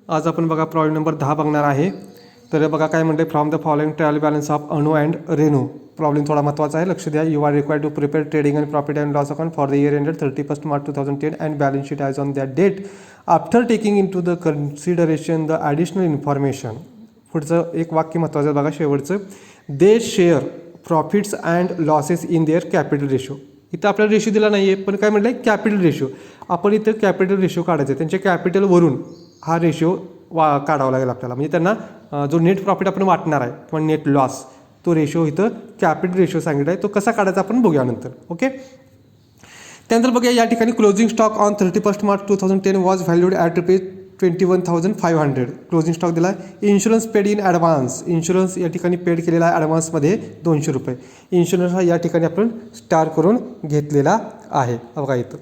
आज आपण बघा प्रॉब्लेम नंबर 10 बघणार आहे. तर बघा काय म्हणते, from the following trial balance of Anu and Renu. Problem थोडा महत्त्वाचा आहे, लक्ष द्या. You are required to prepare trading and profit and loss account for the year ended 31st March 2010 and balance sheet as on that date after taking into the consideration the additional information. पुढचं एक वाक्य महत्त्वाचं बघा, शेवटचं. They share profits and losses in their capital ratio. इथं आपल्याला ratio दिला नाही आहे, पण काय म्हटलं आहे, कॅपिटल रेशो. आपण इथं कॅपिटल रेशो काढायचं आहे, त्यांच्या कॅपिटलवरून हा रेशो काढावा लागेल आपल्याला. म्हणजे त्यांना जो नेट प्रॉफिट आपण वाटणार आहे किंवा नेट लॉस, तो रेशो इथं कॅपिटल रेशो सांगितला आहे. तो कसा काढायचा आपण बघूया नंतर. ओके. त्यानंतर बघूया या ठिकाणी closing stock on 31st March 2010 was valued at ₹21,500. Closing stock दिला आहे. Insurance paid in advance. Insurance या ठिकाणी पेड केलेला आहे ॲडव्हान्समध्ये ₹200. इन्शुरन्स हा या ठिकाणी आपण स्टार करून घेतलेला आहे बघा इथं.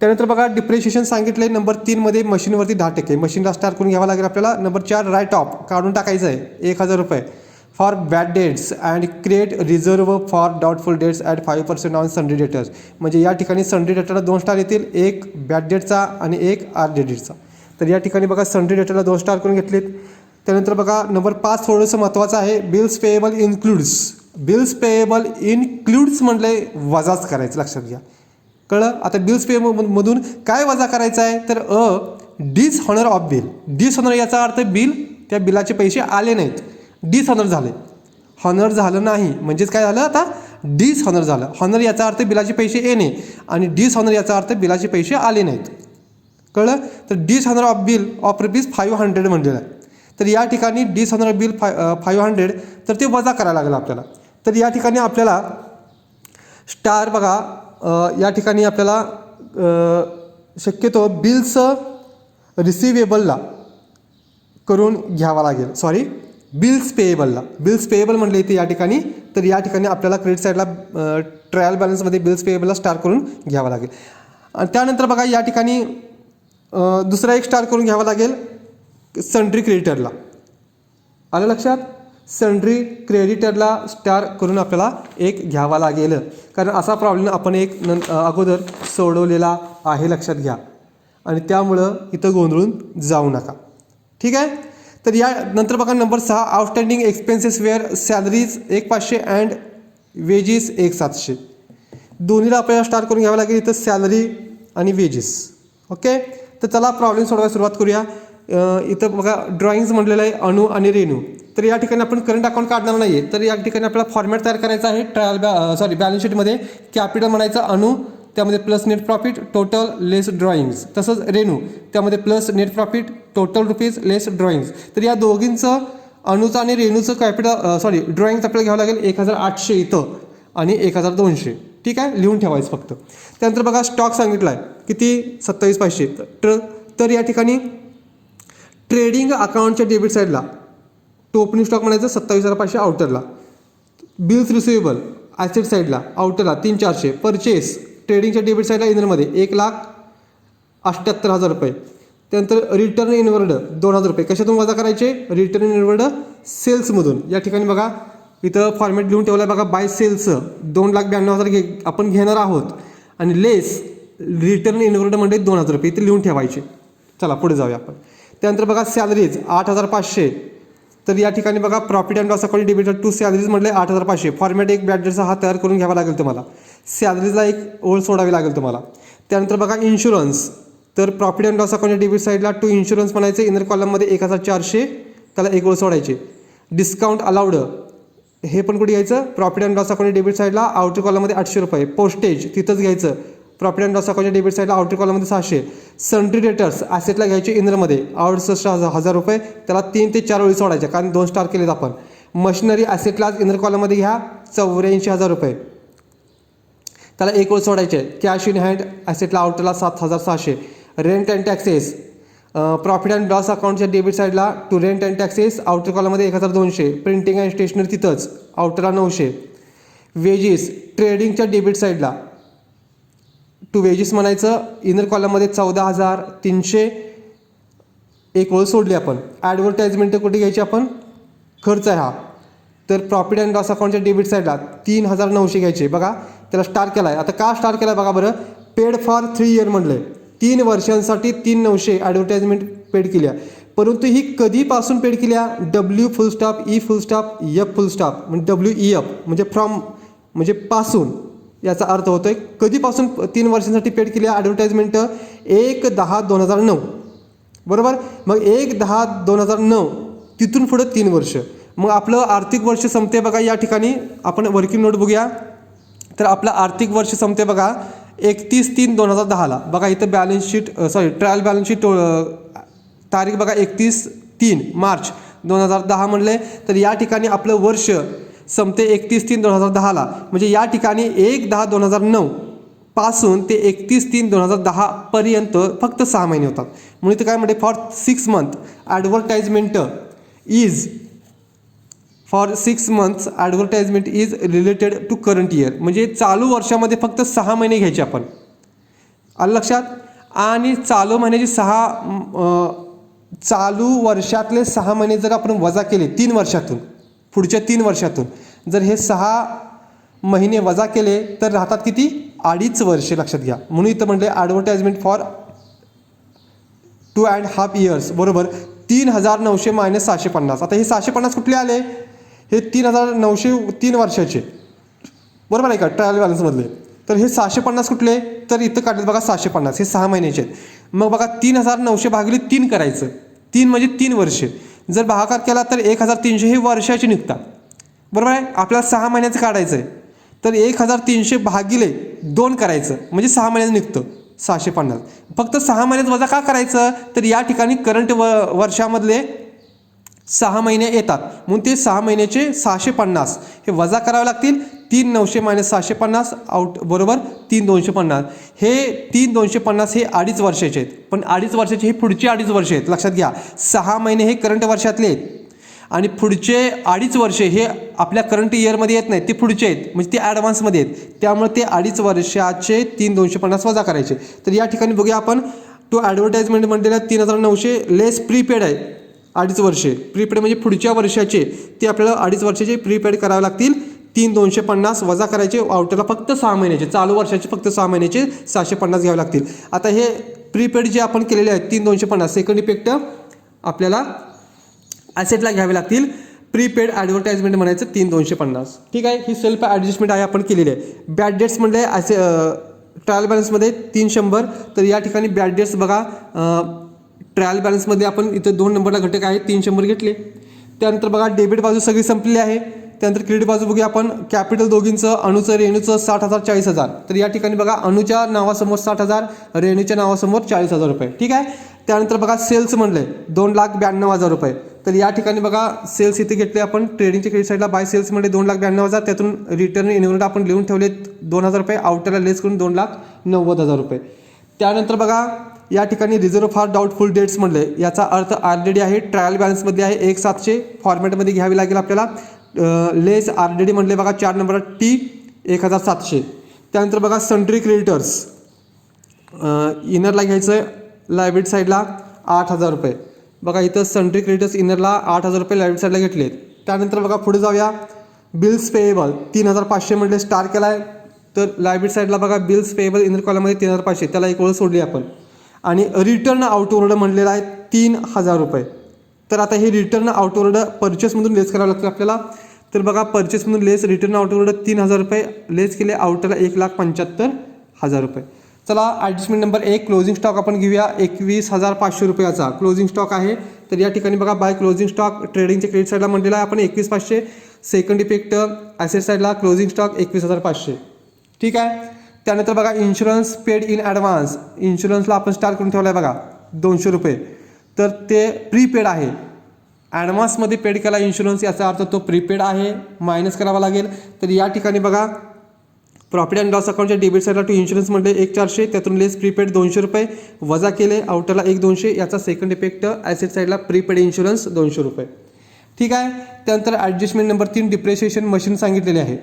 त्यानंतर बघा डिप्रिशिएशन सांगितलं आहे नंबर 3 मध्ये मशीनवरती 10%. मशीनला स्टार करून घ्यावा लागेल आपल्याला. नंबर 4 राईट ऑफ काढून टाकायचं आहे ₹1,000 for bad debts and create reserve for doubtful debts at 5% on sundry debtors. म्हणजे या ठिकाणी सन्ड्री डेटरला 2 स्टार येतील, एक बॅड डेटचा आणि एक आर्ट डेटचा. तर या ठिकाणी बघा सन्ड्री डेटरला 2 स्टार करून घेतलेत. त्यानंतर बघा नंबर 5 थोडंसं महत्त्वाचं आहे. Bills payable includes. Bills payable includes म्हटले वजाच करायचं, लक्षात घ्या. कळलं. आता बिल्स पेमधून काय वजा करायचं आहे, तर डिसऑनर ऑफ बिल. डिसऑनर याचा अर्थ बिल, त्या बिलाचे पैसे आले नाहीत, डिसऑनर झाले. हॉनर झालं नाही म्हणजेच काय झालं, आता डिसऑनर झालं. हॉनर याचा अर्थ बिलाचे पैसे येणे आणि डिसऑनर याचा अर्थ बिलाचे पैसे आले नाहीत. कळलं. तर डिसऑनर ऑफ बिल ऑफ ₹500 म्हणलेलं आहे. तर या ठिकाणी डिसऑनर बिल 500, तर ते वजा करायला लागलं आपल्याला. तर या ठिकाणी आपल्याला स्टार बघा, या ठिकाणी आपल्याला शक्यतो बिल्स रिसिवेबलला करून घ्यावा लागेल. सॉरी, बिल्स पेएबलला. बिल्स पेएबल म्हटले इथे या ठिकाणी. तर या ठिकाणी आपल्याला क्रेडिट साईडला ट्रायल बॅलन्समध्ये बिल्स पेएबलला स्टार करून घ्यावा लागेल. आणि त्यानंतर बघा या ठिकाणी दुसरा एक स्टार करून घ्यावा लागेल सन्ड्री क्रेडिटरला. आलं लक्षात. सन्ड्री क्रेडिटरला स्टार करून आपल्याला एक घ्यावा लागेल, कारण असा प्रॉब्लेम आपण एक अगोदर सोडवलेला आहे, लक्षात घ्या. आणि त्यामुळं इथं गोंधळून जाऊ नका. ठीक आहे. तर या नंतर बघा number 6 outstanding expenses were salaries 1,500 and wages 1,700. दोन्हीला आपल्याला स्टार करून घ्यावं लागेल इथं, सॅलरी आणि वेजेस. ओके. तर चला प्रॉब्लेम सोडवायला सुरुवात करूया. इथं बघा ड्रॉइंग्स म्हटलेलं आहे अणू आणि रेणू. तर या ठिकाणी आपण करंट अकाउंट काढणार नाही आहे, तर या ठिकाणी आपल्याला फॉर्मॅट तयार करायचा आहे. बॅलन्स शीटमध्ये कॅपिटल म्हणायचं अणू, त्यामध्ये plus net profit total less drawings. तसंच रेणू, त्यामध्ये plus net profit total rupees less drawings. तर या दोघींचं अणूचं आणि रेणूचं ड्रॉइंग्स आपल्याला घ्यावं लागेल 1,800 इथं आणि 1,200. ठीक आहे, लिहून ठेवायचं फक्त. त्यानंतर बघा स्टॉक सांगितला आहे किती, 27,500. तर या ठिकाणी ट्रेडिंग अकाउंटच्या डेबिट साईडला ओपनिंग स्टॉक म्हणायचं 27,500 आउटरला. बिल्स रिसिवेबल ॲसेट साईडला आउटरला 3,400. परचेस ट्रेडिंगच्या डेबिट साईडला इनरमध्ये 1,78,000. त्यानंतर रिटर्न इनवर्ड 2,000. कशातून वजा करायचे, रिटर्न इनवर्ड सेल्समधून. या ठिकाणी बघा इथं फॉर्मॅट लिहून ठेवला आहे बघा. बाय सेल्सचं 2,92,000 आपण घेणार आहोत आणि लेस रिटर्न इनवर्ड म्हणजे ₹2,000 इथे लिहून ठेवायचे. चला पुढे जाऊया आपण. त्यानंतर बघा सॅलरीज 8,500. तर या ठिकाणी बघा profit and loss account debit to salaries म्हटले 8,500. फॉर्मॅट एक बॅडचा हा तयार करून घ्यावा लागेल तुम्हाला. सॅलरीजला एक ओळ सोडावी लागेल तुम्हाला. त्यानंतर बघा इन्शुरन्स, तर profit and loss account debit साईडला टू इन्शुरन्स म्हणायचे. इनर कॉलममध्ये 1,400, त्याला एक ओळ सोडायचे. डिस्काउंट अलाउड हे पण कुठे घ्यायचं, profit and loss account debit साईडला आउटर कॉलममध्ये ₹800. पोस्टेज तिथंच घ्यायचं, प्रॉफिट अँड लॉस अकाउंटच्या डेबिट साईडला आउटर कॉलममध्ये 600. सन्ड्री डेटर्स ॲसेटला घ्यायचे इनरमध्ये ₹68,000, त्याला 3 ते 4 ओळी सोडायच्या, कारण 2 स्टार केलेत आपण. मशिनरी ॲसेटलाच इनर कॉलममध्ये घ्या ₹84,000, त्याला एक ओळ सोडायचे. कॅश इन हँड ॲसेटला आउटरला 7,600. Rent and taxes profit and loss अकाउंटच्या डेबिट साईडला to rent and taxes outer कॉलममध्ये 1,200. प्रिंटिंग अँड स्टेशनरी तिथंच आउटरला 900. वेजेस ट्रेडिंगच्या डेबिट साईडला टू वेजेस म्हणायचं, इनर कॉलममध्ये 14,300. एक ओळ सोडली आपण. ॲडव्हर्टाइजमेंट कुठे घ्यायची आपण, खर्च आहे हा. तर प्रॉफिट अँड लॉस अकाउंटच्या डेबिट साईडला 3,900 घ्यायचे. बघा त्याला स्टार केला आहे. आता का स्टार केला आहे बघा बरं. पेड फॉर 3 इयर म्हटलं आहे, 3 वर्षांसाठी 3,900 ॲडव्हर्टाइजमेंट पेड केली आहे. परंतु ही कधीपासून पेड केल्या, डब्ल्यू फुल स्टॉप ई फुल स्टॉप एफ फुल स्टॉप म्हणजे WEF म्हणजे फ्रॉम म्हणजे पासून याचा अर्थ होतोय कधीपासून 3 वर्षांसाठी पेड केली ॲडव्हर्टाइजमेंट 1/10/2009 बरोबर. मग 1/10/2009 तिथून पुढे 3 वर्ष. मग आपलं आर्थिक वर्ष संपते बघा या ठिकाणी आपण वर्किंग नोट बघूया. तर आपलं आर्थिक वर्ष संपते बघा 31/3/2010ला. बघा इथं balance sheet trial balance sheet तारीख बघा 31 मार्च 2010 म्हणले. तर या ठिकाणी आपलं वर्ष संपते 31/3/2010ला. म्हणजे या ठिकाणी 1/10/2009 पासून ते 31/3/2010 पर्यंत फक्त 6 महिने होतात. म्हणून इथं काय म्हणते for 6 month advertisement is for 6 months advertisement is related to current year. म्हणजे चालू वर्षामध्ये फक्त 6 महिने घ्यायचे आपण. आलं लक्षात. आणि चालू महिन्याची चालू वर्षातले 6 महिने जर आपण वजा केले 3 वर्षातून पुढच्या 3 वर्षातून जर हे 6 महिने वजा केले तर राहतात किती 2.5 वर्षे. लक्षात घ्या. म्हणून इथं म्हटले ॲडव्हर्टाइजमेंट फॉर 2.5 इयर्स बरोबर 3,900 मायनस 650. आता हे 650 कुठले आले, हे 3,900 3 वर्षाचे बरोबर आहे का ट्रायल बॅलन्समधले. तर हे 650 कुठले, तर इथं काढले बघा 650 हे 6 महिन्याचे आहेत. मग बघा 3,900 भागिले 3 करायचं. 3 म्हणजे 3 वर्षे. जर भागाकार केला तर 1,300 हे वर्षाचे निघतात बरोबर आहे. आपल्याला 6 महिन्याचं काढायचं आहे तर 1,300 भागिले 2 करायचं म्हणजे 6 महिन्याचं निघतं 650. फक्त 6 महिन्यात वजा का करायचं, तर या ठिकाणी करंट वर्षामधले 6 महिने येतात म्हणून ते 6 महिन्याचे 650 हे वजा करावे लागतील. 3,900 मायनस 650 आउट बरोबर 3,250. हे 3,250 हे 2.5 वर्षाचे आहेत. पण 2.5 वर्षाचे हे पुढचे 2.5 वर्ष आहेत. लक्षात घ्या. 6 महिने हे करंट वर्षातले आहेत आणि पुढचे 2.5 वर्षे हे आपल्या करंट इयरमध्ये येत नाहीत, ते पुढचे आहेत म्हणजे ते ॲडव्हान्समध्ये आहेत. त्यामुळे ते 2.5 वर्षाचे 3,250 वजा करायचे. तर या ठिकाणी बघूया आपण तो ॲडव्हर्टाइजमेंट म्हटलेला 3,900 लेस प्रीपेड आहे 2.5 वर्षे. प्रीपेड म्हणजे पुढच्या वर्षाचे ते आपल्याला 2.5 वर्षाचे प्रीपेड करावे लागतील. 3,250 वजा करायचे आउटरला फक्त 6 महिन्याचे चालू वर्षाचे फक्त 6 महिन्याचे 650 घ्यावे लागतील. आता हे प्रीपेड जे आपण केलेले आहेत 3,250 सेकंड इफेक्ट आपल्याला ॲसेटला घ्यावे लागतील. प्रीपेड ॲडव्हर्टाइजमेंट म्हणायचं 3,250. ठीक आहे. ही सेल्फ ॲडजस्टमेंट आहे आपण केलेली आहे. बॅड डेट्स म्हणले ट्रायल बॅलन्समध्ये 300. तर या ठिकाणी बॅड डेट्स बघा ट्रायल बॅलन्समध्ये आपण इथं 2 नंबरला घटक आहे 300 घेतले. त्यानंतर बघा डेबिट बाजू सगळी संपलेली आहे. त्यानंतर क्रेडिट बाजू बघूया आपण. कॅपिटल दोघींचं अणूचं रेणूचं 60,000 40,000. तर या ठिकाणी बघा अणूच्या नावासमोर 60,000 रेणूच्या नावासमोर 40,000 रुपये. ठीक आहे. त्यानंतर बघा सेल्स म्हणले 2,92,000 रुपये. तर या ठिकाणी बघा सेल्स इथे घेतले आपण ट्रेडिंगच्या क्रेडिट साईडला बाय सेल्स म्हणजे 2,92,000. त्यातून रिटर्न इन्व्हेंट आपण लिहून ठेवले 2,000 रुपये. आउटरला लेस करून 2,90,000 रुपये. त्यानंतर बघा या ठिकाणी रिझर्व्ह फॉर डाऊटफुल डेट्स म्हणले याचा अर्थ ऑलरेडी आहे ट्रायल बॅलन्समध्ये आहे 1,700 फॉर्मॅटमध्ये घ्यावी लागेल आपल्याला. लेस ऑलरेडी म्हणले बघा 4 नंबर T 1,700. त्यानंतर बघा सन्ट्री क्रेडिटर्स इनरला घ्यायचं लायबिलिटी साईडला 8,000 रुपये. बघा इथं सन्ट्री क्रेडिटर्स इनरला 8,000 रुपये लायबिलिटी साईडला घेतलेत. त्यानंतर बघा पुढे जाऊया. बिल्स पेएबल 3,500 म्हणले स्टार केला आहे. तर लायबिलिटी साईडला बघा बिल्स पेएबल इनर कॉलममध्ये 3,500 त्याला एक ओळ सोडली आपण. आणि रिटर्न आउटवर्ड म्हणलेला आहे 3,000 रुपये. तर आता हे रिटर्न आउटवर्ड परचेसमधून लेस करावं लागतं आपल्याला. तर बघा परचेसमधून लेस रिटर्न आउटवर्ड 3,000 रुपये लेस केले आउटरला 1,75,000 रुपये. चला ॲडजस्टमेंट नंबर 1 क्लोजिंग स्टॉक आपण घेऊया 21,500 रुपयाचा क्लोजिंग स्टॉक आहे. तर या ठिकाणी बघा बाय क्लोजिंग स्टॉक ट्रेडिंगच्या क्रेडिट साईडला म्हटलेला आहे आपण 21,500. सेकंड इफेक्ट ॲसेट साईडला क्लोजिंग स्टॉक 21,500. ठीक आहे. त्यानंतर बघा इन्शुरन्स पेड इन ॲडव्हान्स इन्शुरन्सला आपण स्टार करून ठेवला आहे बघा 200 रुपये. तर ते प्रीपेड आहे. ॲडव्हान्समध्ये पेड केला इन्शुरन्स याचा अर्थ तो प्रीपेड आहे मायनस करावा लागेल. तर या ठिकाणी बघा प्रॉफिट अँड लॉस अकाउंटच्या डेबिट साईडला टू इन्शुरन्स म्हणजे 1,400 त्यातून लेस प्रीपेड 200 रुपये वजा केले आउटरला 1,200 याचा सेकंड इफेक्ट ॲसेट साईडला प्रीपेड इन्शुरन्स 200 रुपये. ठीक आहे. त्यानंतर ॲडजस्टमेंट नंबर 3 डिप्रिशिएशन मशीन सांगितलेले आहे.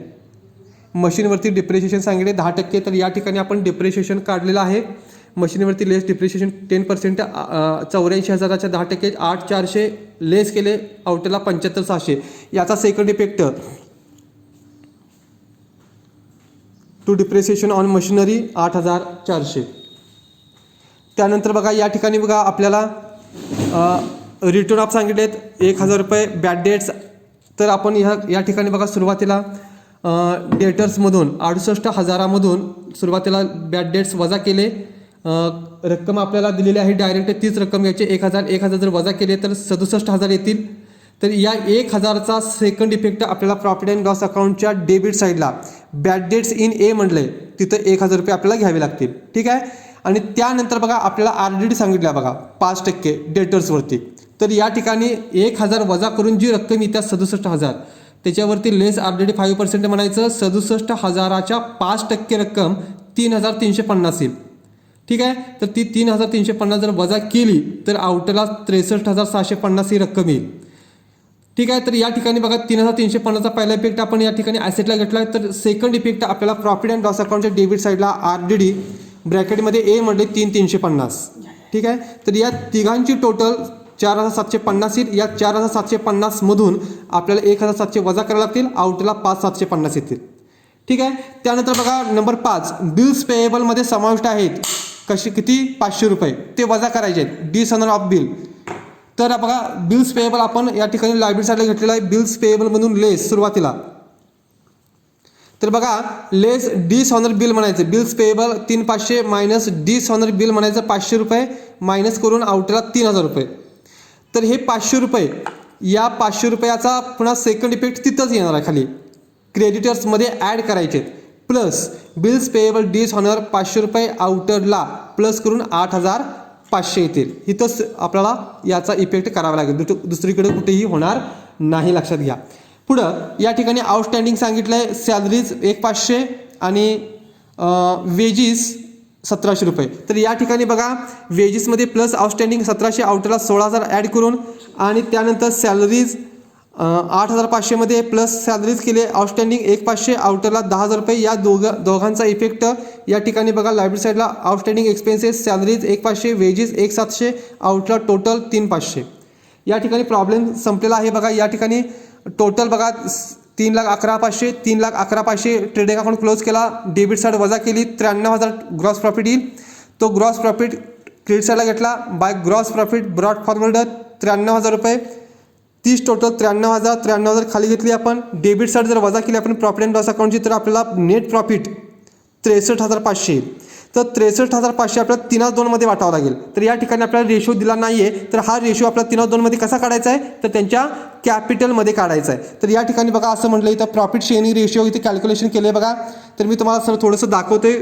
मशीनवरती डिप्रिशिएशन सांगितले 10%. तर या ठिकाणी आपण डिप्रिशिएशन काढलेलं आहे. मशीनवरती लेस डिप्रिशिएशन 10% 84,000च्या 10% 8,400 लेस केले आउटरला 75,600 याचा second effect to depreciation on machinery 8,400. त्यानंतर बघा या ठिकाणी बघा आपल्याला रिटर्न ऑफ सांगितलेत 1,000 रुपये. बॅड डेट्स तर आपण या ठिकाणी बघा सुरुवातीला डेटर्समधून 68,000मधून सुरुवातीला बॅड डेट्स वजा केले. रक्कम आपल्याला दिलेली आहे डायरेक्ट तीच रक्कम घ्यायची. 1,000 जर वजा केले तर 67,000 येतील. तर या 1,000चा सेकंड इफेक्ट आपल्याला प्रॉफिट अँड लॉस अकाउंटच्या डेबिट साईडला बॅड डेट्स इन ए म्हणलंय तिथं 1,000 रुपये आपल्याला घ्यावे लागतील. ठीक आहे. आणि त्यानंतर बघा आपल्याला RDD सांगितल्या बघा 5% डेटर्सवरती. तर या ठिकाणी 1,000 वजा करून जी रक्कम येत्या 67,000 त्याच्यावरती लेस RDD 5% म्हणायचं. 67,000च्या 5% रक्कम 3,350 येईल. ठीक आहे. तर ती 3,350 जर वजा केली तर आउटला 63,750 ही रक्कम येईल. ठीक आहे. तर या ठिकाणी बघा 3,350चा पहिला इफेक्ट आपण या ठिकाणी ॲसेटला घेतला आहे. तर सेकंड इफेक्ट आपल्याला प्रॉफिट अँड लॉस अकाउंटच्या डेबिट साईडला RDD ब्रॅकेटमध्ये ए म्हणले 3,350. ठीक आहे. तर या तिघांची टोटल 4,750 येईल. या 4,750मधून आपल्याला 1,700 वजा करायला लागतील. आउटला 5,750 येतील. ठीक आहे. त्यानंतर बघा नंबर 5 बिल्स पेएबलमध्ये समाविष्ट आहेत किती 500 रुपये ते वजा करायचे आहेत. Dishonour of bill. तर बघा बिल्स पेएबल आपण या ठिकाणी लायबिलिटी साईडला घेतलेला आहे. बिल्स पेएबलमधून लेस सुरुवातीला तर बघा लेस डिसऑनर बिल म्हणायचं. Bills payable 3,500 minus dishonour bill म्हणायचं 500 रुपये मायनस करून आउटला 3,000 रुपये. तर हे 500 रुपये या 500 रुपयाचा पुन्हा सेकंड इफेक्ट तिथंच येणार आहे खाली क्रेडिटर्समध्ये ॲड करायचे. प्लस बिल्स पेएबल डिसऑनर 500 रुपये आउटरला प्लस करून 8,500 येतील. इथंच आपल्याला याचा इफेक्ट करावा लागेल. दुसरीकडे कुठेही होणार नाही. लक्षात घ्या. पुढं या ठिकाणी आउटस्टँडिंग सांगितलं आहे. सॅलरीज 1,500 आणि वेजीस 1,700 रुपये. तर या ठिकाणी बघा वेजेसमध्ये प्लस आउटस्टँडिंग 1,700 आउटरला 16,000 ॲड करून आणि त्यानंतर सॅलरीज 8,500मध्ये प्लस सॅलरीज केले. आउटस्टँडिंग 1,500 आउटरला 10,000 रुपये. या दोघांचा इफेक्ट या ठिकाणी बघा लायबिलिटी साईडला आउटस्टँडिंग एक्सपेन्सेस सॅलरीज 1,500 वेजेस 1,700 आउटला टोटल 3,500. या ठिकाणी प्रॉब्लेम संपलेला आहे. बघा या ठिकाणी टोटल बघा 3,11,500 3,11,500 ट्रेडिंग अकाउंट क्लोज केला. डेबिट साईड वजा केली 93,000 ग्रॉस प्रॉफिट येईल. तो ग्रॉस प्रॉफिट क्रेडिट साईडला घेतला. By gross profit brought forward 93,000 रुपये. 30 टोटल 93,000 खाली घेतली आपण. डेबिट साईड जर वजा केली आपण प्रॉफिट अँड लॉस अकाउंटची तर आपल्याला नेट प्रॉफिट 63,500 येईल. तर 63,500 आपल्याला 3/2मध्ये वाटावं लागेल. तर या ठिकाणी आपल्याला रेशो दिला नाही आहे. तर हा रेशो आपल्याला 3/2मध्ये कसा काढायचा आहे तर त्यांच्या कॅपिटलमध्ये काढायचा आहे. तर या ठिकाणी बघा असं म्हटलं इथं प्रॉफिट शेअरिंग रेशिओ इथे कॅल्क्युलेशन केलं आहे बघा. तर मी तुम्हाला थोडंसं दाखवते.